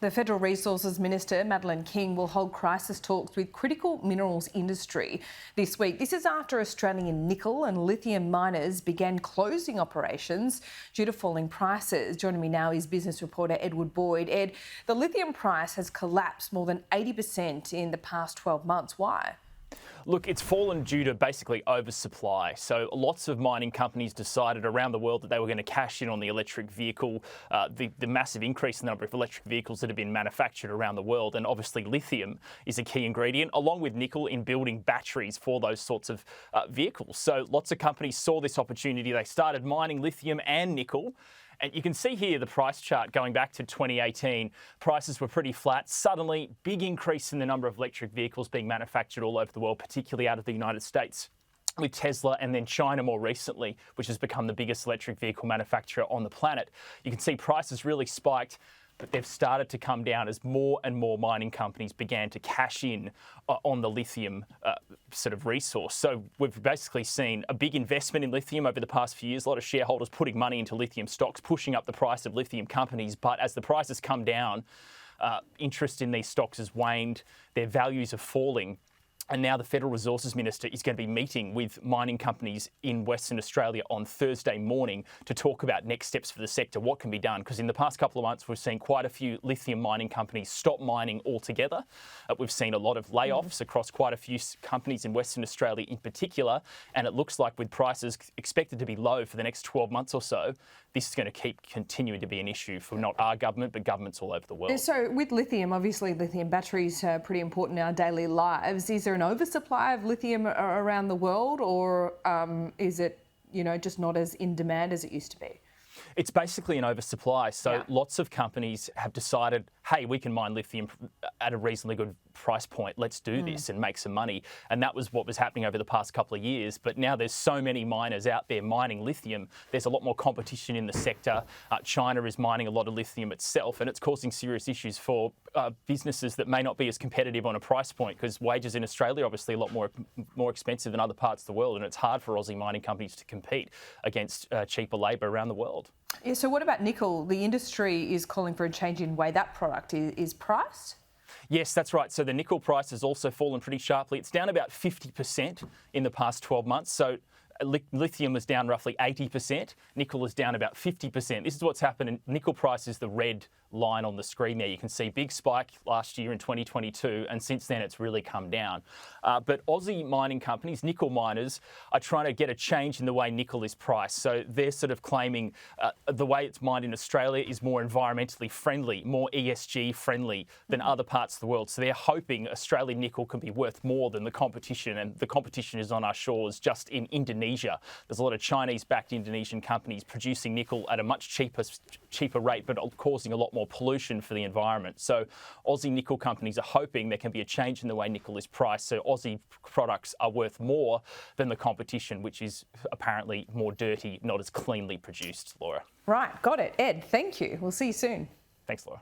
The Federal Resources Minister Madeleine King will hold crisis talks with critical minerals industry this week. This is after Australian nickel and lithium miners began closing operations due to falling prices. Joining me now is business reporter Edward Boyd. Ed, the lithium price has collapsed more than 80% in the past 12 months. Why? Look, it's fallen due to basically oversupply. So lots of mining companies decided around the world that they were going to cash in on the electric vehicle, the massive increase in the number of electric vehicles that have been manufactured around the world. And obviously lithium is a key ingredient, along with nickel, in building batteries for those sorts of vehicles. So lots of companies saw this opportunity. They started mining lithium and nickel. And you can see here the price chart going back to 2018. Prices were pretty flat. Suddenly, big increase in the number of electric vehicles being manufactured all over the world, particularly out of the United States, with Tesla, and then China more recently, which has become the biggest electric vehicle manufacturer on the planet. You can see prices really spiked, but they've started to come down as more and more mining companies began to cash in on the lithium sort of resource. So we've basically seen a big investment in lithium over the past few years, a lot of shareholders putting money into lithium stocks, pushing up the price of lithium companies. But as the prices come down, interest in these stocks has waned, their values are falling. And now the Federal Resources Minister is going to be meeting with mining companies in Western Australia on Thursday morning to talk about next steps for the sector, what can be done. Because in the past couple of months, we've seen quite a few lithium mining companies stop mining altogether. We've seen a lot of layoffs across quite a few companies in Western Australia in particular. And it looks like with prices expected to be low for the next 12 months or so, this is going to keep continuing to be an issue for not our government, but governments all over the world. So with lithium, obviously lithium batteries are pretty important in our daily lives. Is there an oversupply of lithium around the world, or is it, just not as in demand as it used to be? It's basically an oversupply. So lots of companies have decided, hey, we can mine lithium at a reasonably good price point. Let's do this and make some money. And that was what was happening over the past couple of years. But now there's so many miners out there mining lithium. There's a lot more competition in the sector. China is mining a lot of lithium itself, and it's causing serious issues for businesses that may not be as competitive on a price point, because wages in Australia are obviously a lot more expensive than other parts of the world, and it's hard for Aussie mining companies to compete against cheaper labour around the world. Yeah, so what about nickel? The industry is calling for a change in the way that product is priced. Yes, that's right. So the nickel price has also fallen pretty sharply. It's down about 50% in the past 12 months. So lithium is down roughly 80%. Nickel is down about 50%. This is what's happened. Nickel price is the red line on the screen there. You can see big spike last year in 2022, and since then it's really come down. But Aussie mining companies, nickel miners, are trying to get a change in the way nickel is priced. So they're sort of claiming the way it's mined in Australia is more environmentally friendly, more ESG friendly than other parts of the world. So they're hoping Australian nickel can be worth more than the competition, and the competition is on our shores just in Indonesia. There's a lot of Chinese-backed Indonesian companies producing nickel at a much cheaper rate, but causing a lot more pollution for the environment. So Aussie nickel companies are hoping there can be a change in the way nickel is priced, so Aussie products are worth more than the competition, which is apparently more dirty, not as cleanly produced, Laura. Right, got it. Ed, thank you. We'll see you soon. Thanks, Laura.